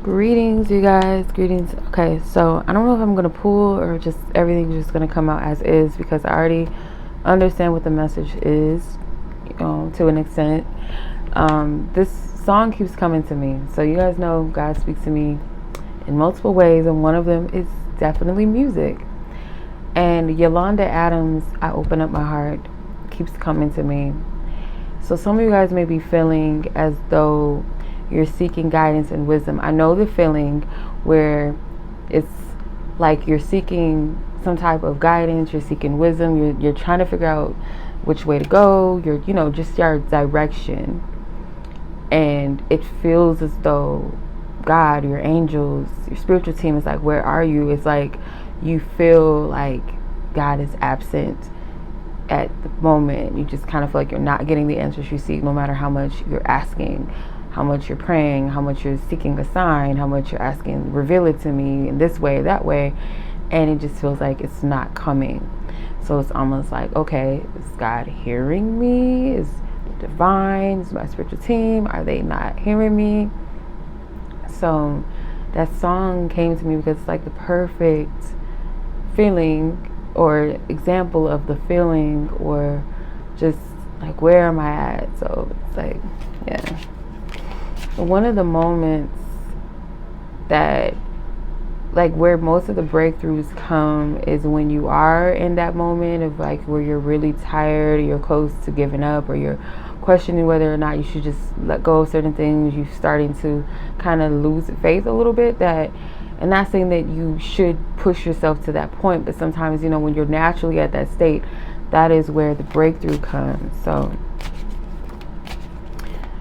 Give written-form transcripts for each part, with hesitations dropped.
Greetings, you guys. Greetings. Okay, so I don't know if I'm gonna pull or just everything's just gonna come out as is because I already understand what the message is, to an extent. This song keeps coming to me, so you guys know God speaks to me in multiple ways, and one of them is definitely music. And Yolanda Adams, I Open Up My Heart, keeps coming to me. So some of you guys may be feeling as though you're seeking guidance and wisdom. I know the feeling where it's like you're seeking some type of guidance, you're seeking wisdom, you're trying to figure out which way to go, just your direction. And it feels as though God, your angels, your spiritual team is like, where are you? It's like you feel like God is absent at the moment. You just kind of feel like you're not getting the answers you seek, no matter how much you're asking, how much you're praying, how much you're seeking a sign, how much you're asking, reveal it to me in this way, that way, and it just feels like it's not coming. So it's almost like, okay, is God hearing me? Is divine, is my spiritual team, are they not hearing me? So that song came to me because it's like the perfect feeling or example of the feeling, or just like, where am I at? So it's like, yeah. One of the moments that, like, where most of the breakthroughs come is when you are in that moment of like where you're really tired, or you're close to giving up, or you're questioning whether or not you should just let go of certain things. You're starting to kind of lose faith a little bit. That, and not saying that you should push yourself to that point, but sometimes, when you're naturally at that state, that is where the breakthrough comes. So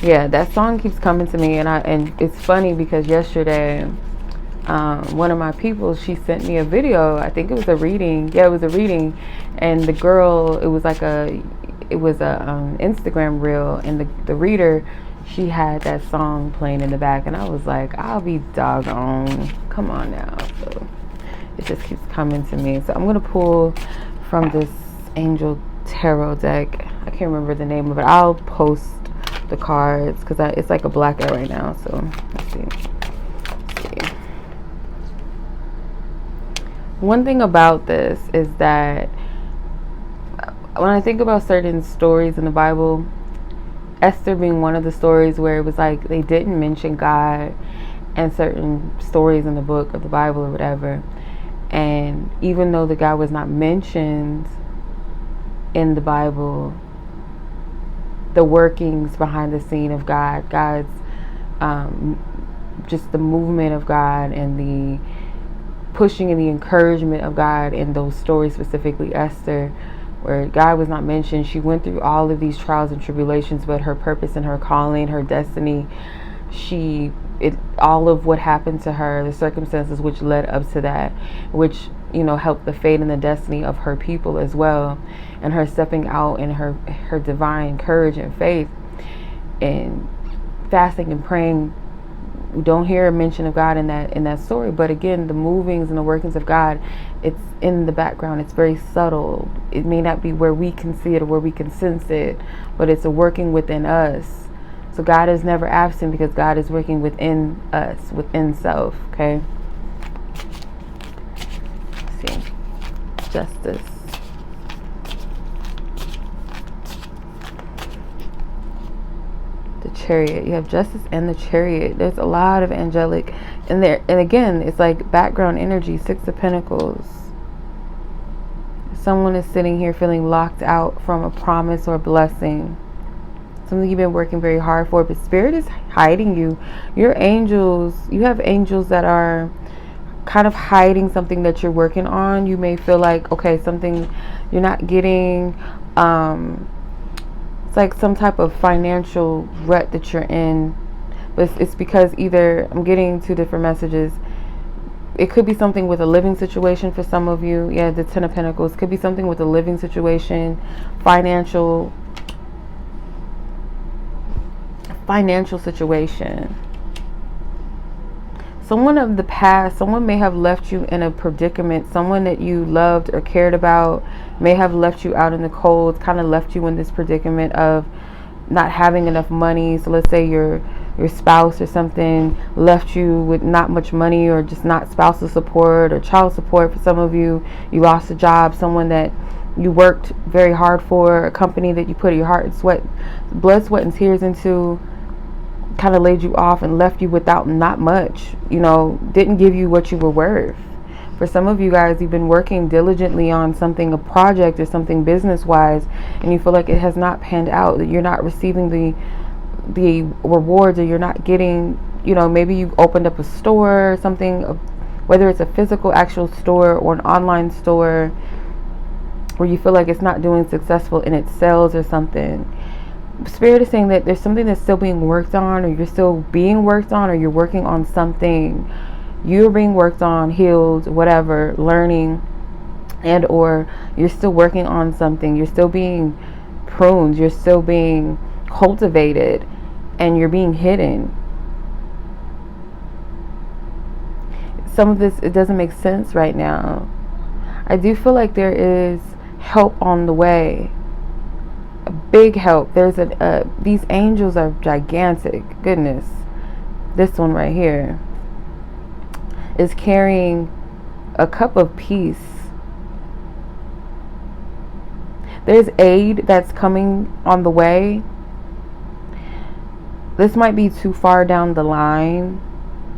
yeah, that song keeps coming to me, and it's funny because yesterday, one of my people, she sent me a video. I think it was a reading. Yeah, it was a reading, and the girl, it was a Instagram reel, and the reader, she had that song playing in the back, and I was like, I'll be doggone, come on now. So it just keeps coming to me. So I'm gonna pull from this Angel Tarot deck. I can't remember the name of it. I'll post the cards because it's like a blackout right now. So let's see. One thing about this is that when I think about certain stories in the Bible, Esther being one of the stories where it was like they didn't mention God, and certain stories in the book of the Bible or whatever, and even though the God was not mentioned in the Bible, the workings behind the scene of God's just the movement of God, and the pushing and the encouragement of God in those stories, specifically Esther, where God was not mentioned. She went through all of these trials and tribulations, but her purpose and her calling, her destiny, all of what happened to her, the circumstances which led up to that, which helped the fate and the destiny of her people as well, and her stepping out in her divine courage and faith, and fasting and praying. We don't hear a mention of God in that story, but again, the movings and the workings of God, it's in the background. It's very subtle. It may not be where we can see it or where we can sense it, but it's a working within us. So God is never absent because God is working within us, within self. Okay. Let's see. Justice. The Chariot. You have Justice and the Chariot. There's a lot of angelic in there, and again, it's like background energy. Six of Pentacles. Someone is sitting here feeling locked out from a promise or blessing, something you've been working very hard for, but Spirit is hiding you. Your angels, you have angels that are kind of hiding something that you're working on. You may feel like, okay, something you're not getting, it's like some type of financial rut that you're in, but it's because either, I'm getting two different messages. It could be something with a living situation for some of you. Yeah, the Ten of Pentacles could be something with a living situation, financial situation. Someone of the past, someone may have left you in a predicament. Someone that you loved or cared about may have left you out in the cold, kind of left you in this predicament of not having enough money. So let's say you're your spouse or something left you with not much money, or just not spousal support or child support. For some of you, you lost a job, someone that you worked very hard for, a company that you put your heart and sweat, blood, sweat, and tears into, kind of laid you off and left you without not much, didn't give you what you were worth. For some of you guys, you've been working diligently on something, a project or something business-wise, and you feel like it has not panned out, that you're not receiving the rewards, or you're not getting, maybe you opened up a store or something, whether it's a physical actual store or an online store, where you feel like it's not doing successful in its sales or something. Spirit is saying that there's something that's still being worked on, or you're still being worked on, or you're working on something. You're being worked on, healed, whatever, learning, and or you're still working on something. You're still being pruned. You're still being cultivated, and you're being hidden. Some of this, it doesn't make sense right now. I do feel like there is help on the way. A big help. There's these angels are gigantic. Goodness. This one right here is carrying a cup of peace. There's aid that's coming on the way. This might be too far down the line,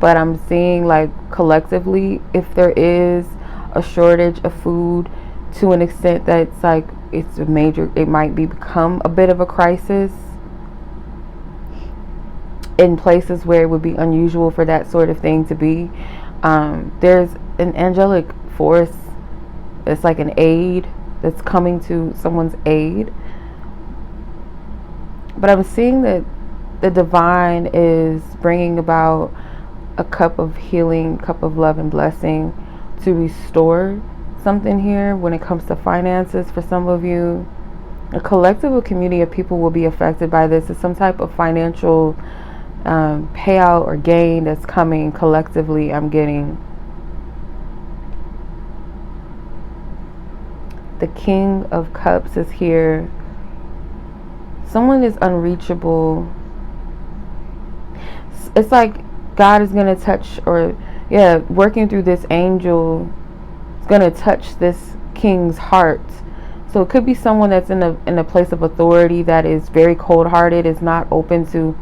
but I'm seeing like collectively, if there is a shortage of food to an extent that's like it's a major, it might become a bit of a crisis in places where it would be unusual for that sort of thing to be. There's an angelic force. It's like an aid that's coming to someone's aid. But I'm seeing that the divine is bringing about a cup of healing, cup of love and blessing to restore something here when it comes to finances. For some of you, a collective or community of people will be affected by this. It's some type of financial payout or gain that's coming collectively. I'm getting the King of Cups is here. Someone is unreachable. It's like God is going to touch, or working through this angel is going to touch this king's heart. So it could be someone that's in a place of authority that is very cold-hearted, is not open to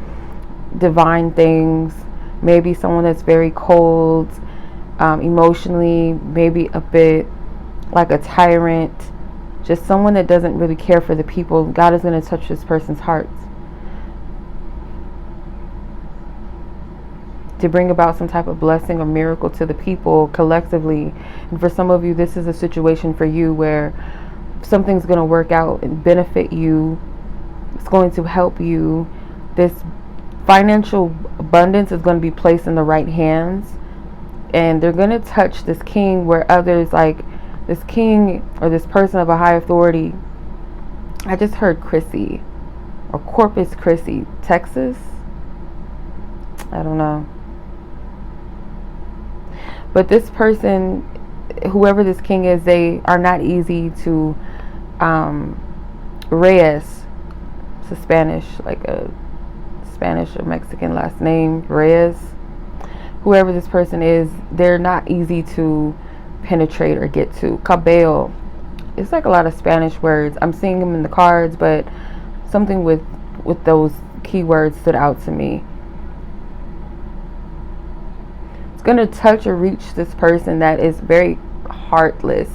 divine things. Maybe someone that's very cold emotionally, maybe a bit like a tyrant, just someone that doesn't really care for the people. God is going to touch this person's heart to bring about some type of blessing or miracle to the people collectively. And for some of you, this is a situation for you where something's going to work out and benefit you. It's going to help you. This financial abundance is going to be placed in the right hands, and they're going to touch this king where others, like this king or this person of a high authority. I just heard Chrissy or Corpus Christi, Texas. I don't know. But this person, whoever this king is, they are not easy to Reyes. It's a Spanish, like a Spanish or Mexican last name, Reyes. Whoever this person is, they're not easy to penetrate or get to. Cabello. It's like a lot of Spanish words. I'm seeing them in the cards, but something with those keywords stood out to me. It's going to touch or reach this person that is very heartless,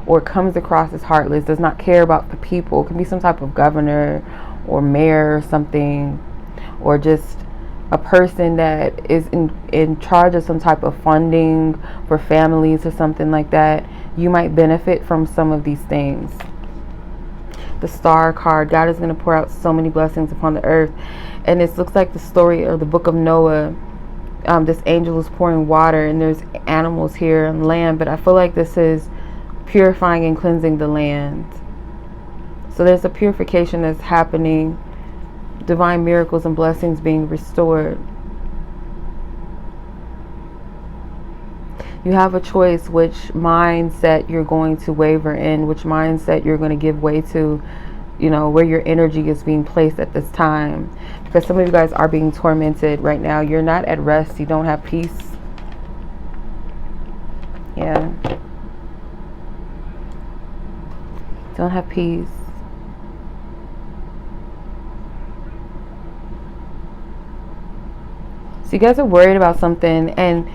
or comes across as heartless, does not care about the people. It can be some type of governor or mayor or something, or just a person that is in charge of some type of funding for families or something like that. You might benefit from some of these things. The Star card, God is going to pour out so many blessings upon the earth. And this looks like the story of the book of Noah. This angel is pouring water, and there's animals here on land, but I feel like this is purifying and cleansing the land. So there's a purification that's happening, divine miracles and blessings being restored. You have a choice which mindset you're going to waver in, which mindset you're going to give way to. you know, where your energy is being placed at this time. Because some of you guys are being tormented right now. You're not at rest. You don't have peace. Yeah. Don't have peace. So you guys are worried about something, and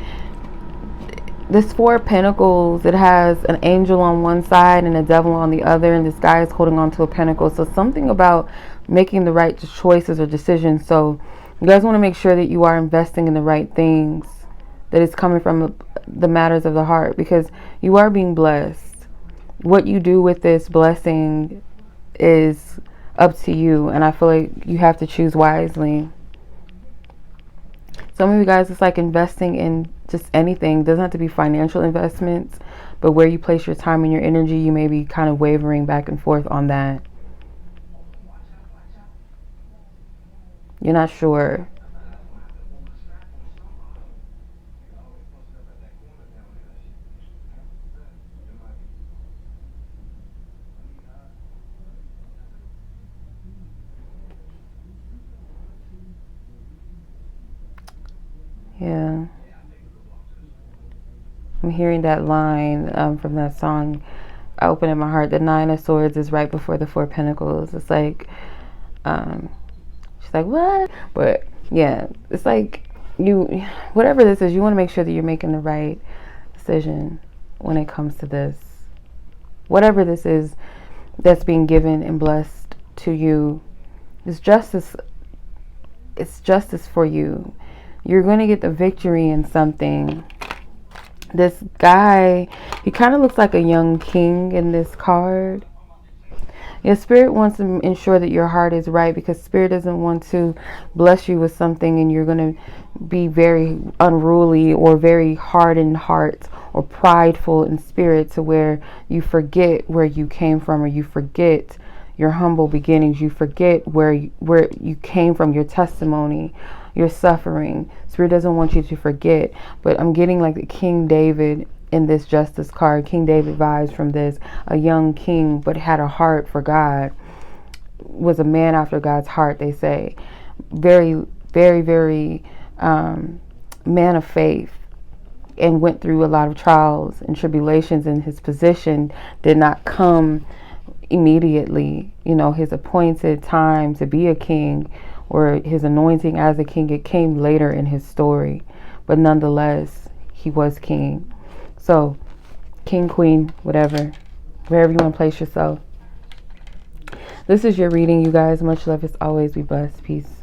this Four of Pentacles, it has an angel on one side and a devil on the other, and this guy is holding on to a pentacle. So something about making the right choices or decisions. So you guys want to make sure that you are investing in the right things, that is coming from the matters of the heart, because you are being blessed. What you do with this blessing is up to you, and I feel like you have to choose wisely. Some of you guys, it's like investing in just anything. It doesn't have to be financial investments, but where you place your time and your energy, you may be kind of wavering back and forth on that. You're not sure. Yeah. I'm hearing that line from that song, I Open in My Heart. The Nine of Swords is right before the Four of Pentacles. It's like, she's like, what? But yeah, it's like whatever this is, you want to make sure that you're making the right decision when it comes to this. Whatever this is that's being given and blessed to you, it's justice. It's justice for you. You're going to get the victory in something. This guy, he kind of looks like a young king in this card. Your spirit wants to ensure that your heart is right, because spirit doesn't want to bless you with something and you're going to be very unruly or very hard in heart or prideful in spirit, to where you forget where you came from, or you forget your humble beginnings. You forget where you came from, your testimony, your suffering. Spirit doesn't want you to forget. But I'm getting like the King David in this Justice card. King David vibes from this. A young king, but had a heart for God. Was a man after God's heart, they say. Very, very, very man of faith. And went through a lot of trials and tribulations. And his position did not come immediately. You know, his appointed time to be a king, or his anointing as a king, it came later in his story. But nonetheless, he was king. So, king, queen, whatever, wherever you want to place yourself. This is your reading, you guys. Much love as always. Be blessed. Peace.